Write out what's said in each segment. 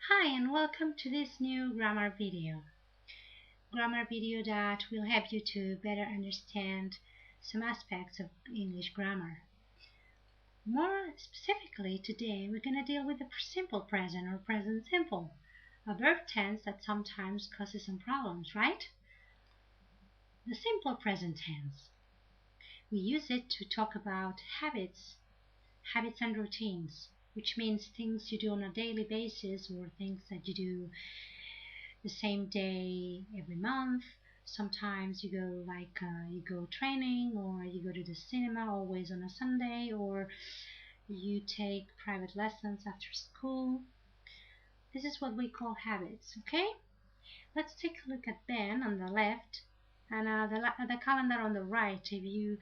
Hi and welcome to this new grammar video. Grammar video that will help you to better understand some aspects of English grammar. More specifically, today we're going to deal with the simple present or present simple, a verb tense that sometimes causes some problems, right? The simple present tense. We use it to talk about habits and routines, which means things you do on a daily basis or things that you do the same day every month. Sometimes you go training, or you go to the cinema always on a Sunday, or you take private lessons after school. This is what we call habits, okay? Let's take a look at Ben on the left and the calendar on the right. If you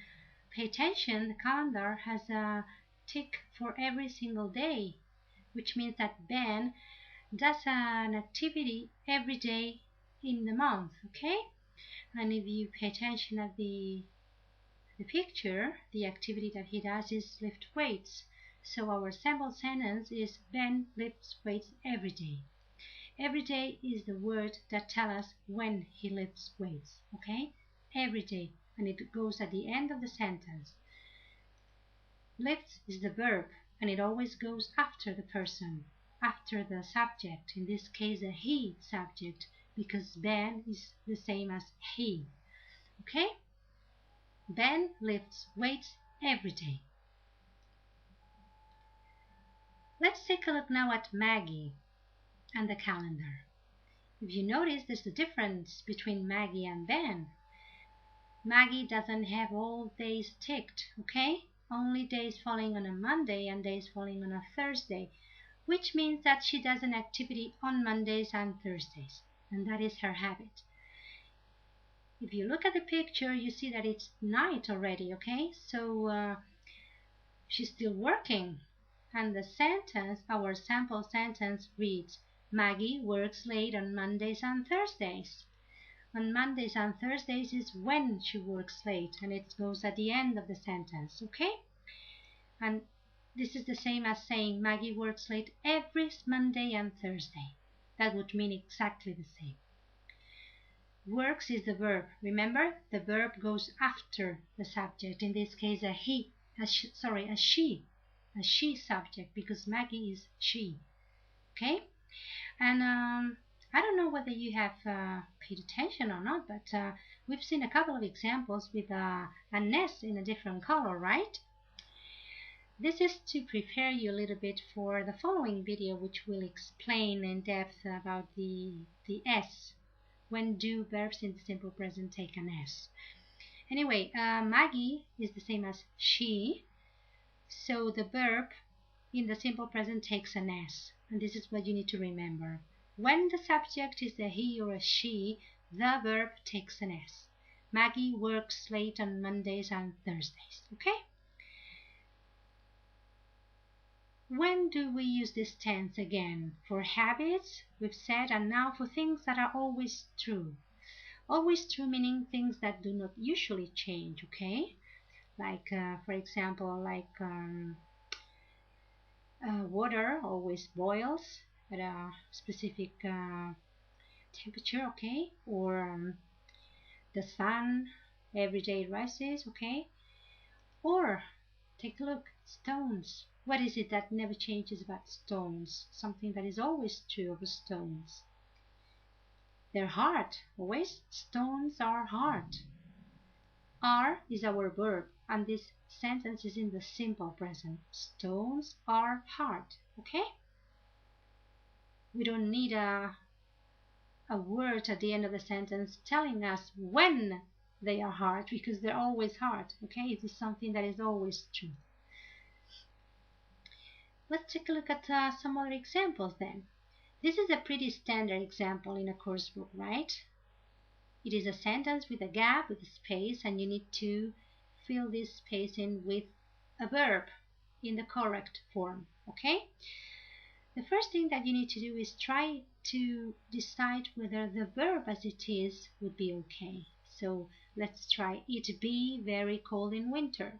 pay attention, the calendar has a tick for every single day, which means that Ben does an activity every day in the month, okay? And if you pay attention at the picture, the activity that he does is lift weights. So our sample sentence is Ben lifts weights every day. Every day is the word that tells us when he lifts weights, okay? Every day, and it goes at the end of the sentence. Lifts is the verb, and it always goes after the person, after the subject, in this case a he subject, because Ben is the same as he. Okay? Ben lifts weights every day. Let's take a look now at Maggie and the calendar. If you notice, there's a difference between Maggie and Ben. Maggie doesn't have all days ticked, okay? Only days falling on a Monday and days falling on a Thursday, which means that she does an activity on Mondays and Thursdays, and that is her habit. If you look at the picture, you see that it's night already, okay? So she's still working. And the sentence, our sample sentence reads, Maggie works late on Mondays and Thursdays. On Mondays and Thursdays is when she works late, and it goes at the end of the sentence, okay? And this is the same as saying Maggie works late every Monday and Thursday. That would mean exactly the same. Works is the verb. Remember, the verb goes after the subject. In this case, a she subject, because Maggie is she. Okay? And I don't know whether you have paid attention or not, but we've seen a couple of examples with an S in a different color, right? This is to prepare you a little bit for the following video, which will explain in depth about the S. When do verbs in the simple present take an S? Anyway, Maggie is the same as she, so the verb in the simple present takes an S, and this is what you need to remember. When the subject is a he or a she, the verb takes an S. Maggie works late on Mondays and Thursdays, okay? When do we use this tense again? For habits, we've said, and now for things that are always true. Always true meaning things that do not usually change, okay? Like, for example, water always boils at a specific temperature, okay? Or the sun every day rises, okay? Or take a look, stones. What is it that never changes about stones? Something that is always true of stones. They're hard, always. Stones are hard. Are is our verb, and this sentence is in the simple present. Stones are hard, okay? We don't need a word at the end of the sentence telling us when they are hard, because they're always hard, okay? It is something that is always true. Let's take a look at some other examples then. This is a pretty standard example in a course book, right? It is a sentence with a gap, with a space, and you need to fill this space in with a verb in the correct form, okay? The first thing that you need to do is try to decide whether the verb as it is would be okay. So let's try it be very cold in winter.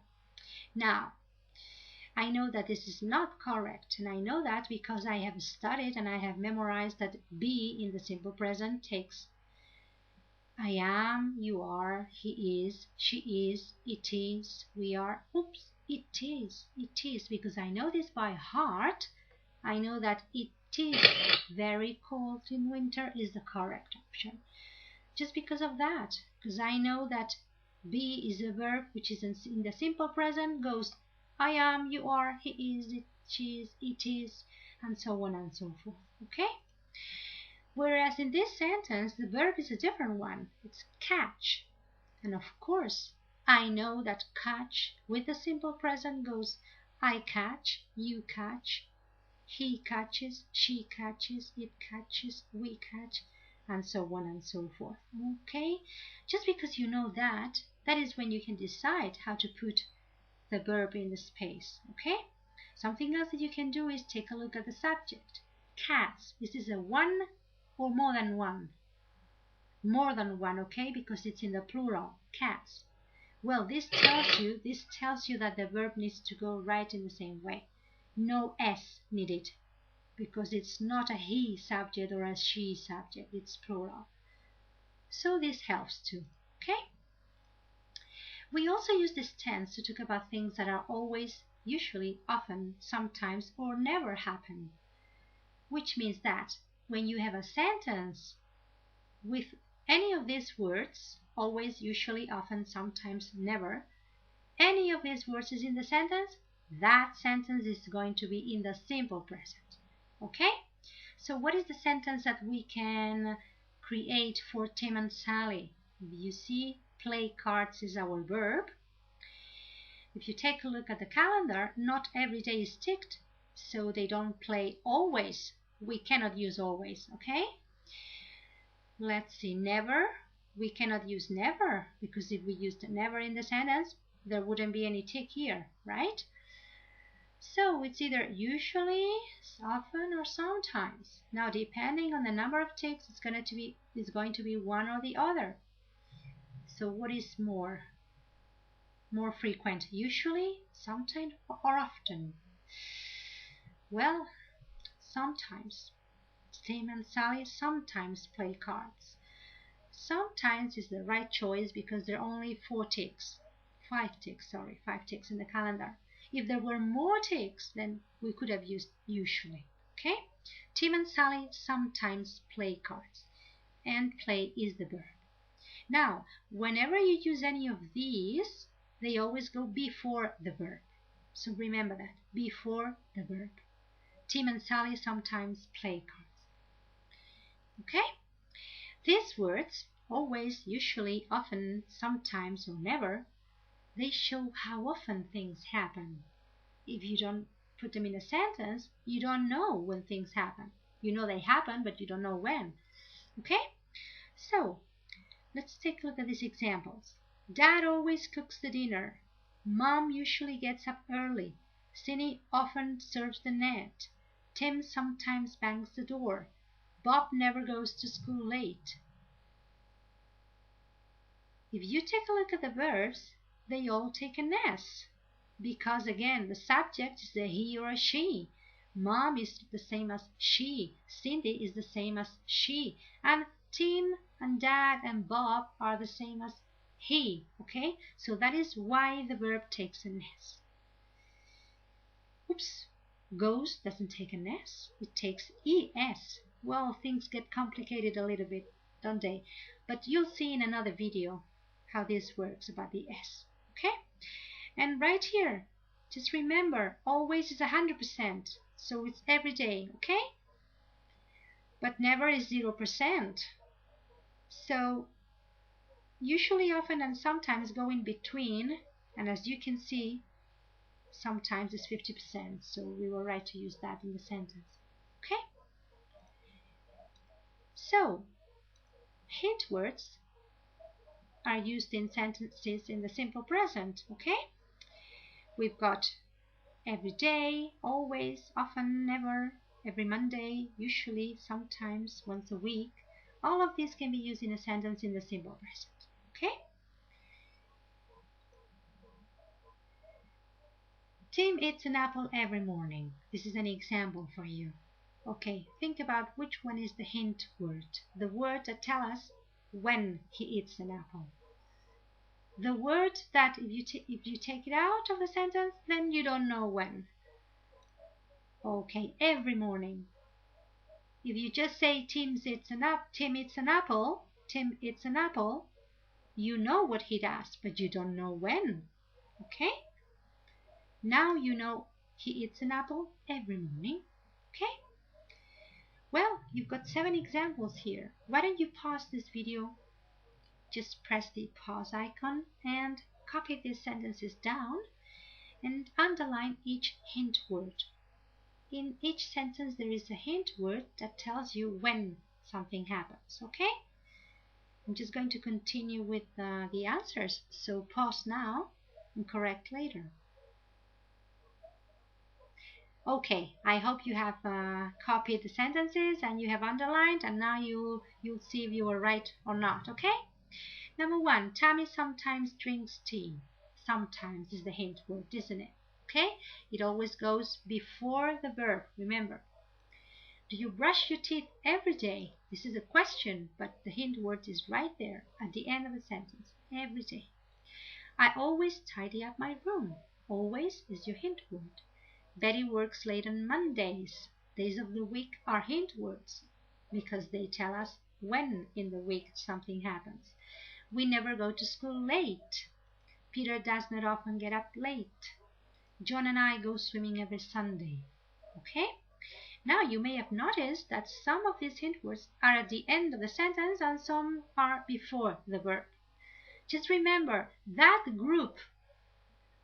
Now, I know that this is not correct, and I know that because I have studied and I have memorized that be in the simple present takes I am, you are, he is, she is, it is, we are. Oops, it is, because I know this by heart. I know that it is very cold in winter is the correct option. Just because of that, because I know that be is a verb which is in the simple present goes I am, you are, he is, she is, it is, and so on and so forth. Okay? Whereas in this sentence, the verb is a different one. It's catch. And of course, I know that catch with the simple present goes I catch, you catch, he catches, she catches, it catches, we catch, and so on and so forth. Okay? Just because you know that, that is when you can decide how to put the verb in the space. Okay? Something else that you can do is take a look at the subject. Cats. This is a one or more than one? More than one, okay? Because it's in the plural. Cats. Well, this tells you that the verb needs to go right in the same way. No S needed, because it's not a he subject or a she subject, it's plural. So this helps too, okay? We also use this tense to talk about things that are always, usually, often, sometimes, or never happen. Which means that when you have a sentence with any of these words, always, usually, often, sometimes, never, any of these words is in the sentence, that sentence is going to be in the simple present. Okay? So what is the sentence that we can create for Tim and Sally? You see, play cards is our verb. If you take a look at the calendar, not every day is ticked, so they don't play always. We cannot use always, okay? Let's see, never. We cannot use never, because if we used never in the sentence, there wouldn't be any tick here, right? So it's either usually, often, or sometimes. Now, depending on the number of ticks, it's going to be one or the other. So what is more frequent? Usually, sometimes, or often? Well, sometimes. Tim and Sally sometimes play cards. Sometimes is the right choice because there are only 5 ticks in the calendar. If there were more ticks, then we could have used usually. Okay? Tim and Sally sometimes play cards. And play is the verb. Now, whenever you use any of these, they always go before the verb. So remember that, before the verb. Tim and Sally sometimes play cards. Okay? These words, always, usually, often, sometimes, or never, they show how often things happen. If you don't put them in a sentence, you don't know when things happen. You know they happen, but you don't know when. Okay? So, let's take a look at these examples. Dad always cooks the dinner. Mom usually gets up early. Cindy often serves the net. Tim sometimes bangs the door. Bob never goes to school late. If you take a look at the verbs, they all take an S. Because again, the subject is a he or a she. Mom is the same as she. Cindy is the same as she. And Tim and Dad and Bob are the same as he. Okay? So that is why the verb takes an S. Oops. Goes doesn't take an S. It takes ES. Well, things get complicated a little bit, don't they? But you'll see in another video how this works about the S. Okay? And right here, just remember, always is 100%, so it's every day, okay? But never is 0%. So usually, often, and sometimes go in between, and as you can see, sometimes it's 50%, so we were right to use that in the sentence, okay? So, hint words are used in sentences in the simple present, okay? We've got every day, always, often, never, every Monday, usually, sometimes, once a week. All of these can be used in a sentence in the simple present. Okay? Tim eats an apple every morning. This is an example for you. Okay, think about which one is the hint word, the word that tells us when he eats an apple. The word that if you take it out of the sentence, then you don't know when. Okay, every morning. If you just say Tim eats an apple, you know what he does, but you don't know when. Okay? Now you know he eats an apple every morning. Okay? Well, you've got 7 examples here. Why don't you pause this video? Just press the pause icon and copy these sentences down and underline each hint word. In each sentence there is a hint word that tells you when something happens. Okay? I'm just going to continue with the answers, so pause now and correct later. Okay, I hope you have copied the sentences and you have underlined, and now you'll see if you were right or not. Okay? Number 1, Tammy sometimes drinks tea. Sometimes is the hint word, isn't it? Okay? It always goes before the verb, remember. Do you brush your teeth every day? This is a question, but the hint word is right there at the end of the sentence. Every day. I always tidy up my room. Always is your hint word. Betty works late on Mondays. Days of the week are hint words because they tell us when in the week something happens. We never go to school late. Peter does not often get up late. John and I go swimming every Sunday. Okay? Now you may have noticed that some of these hint words are at the end of the sentence and some are before the verb. Just remember that group: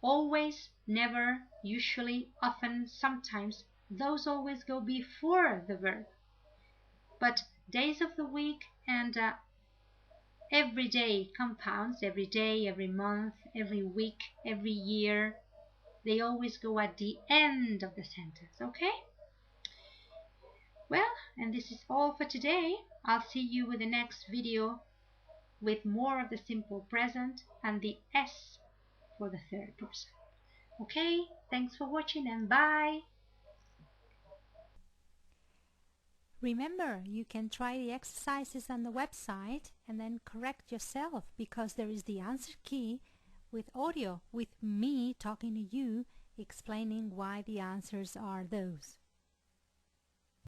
always, never, usually, often, sometimes, those always go before the verb. But days of the week and every day compounds, every day, every month, every week, every year, they always go at the end of the sentence. Okay? Well, and this is all for today. I'll see you with the next video with more of the simple present and the S for the third person. Okay, thanks for watching and bye. Remember, you can try the exercises on the website and then correct yourself, because there is the answer key with audio, with me talking to you, explaining why the answers are those.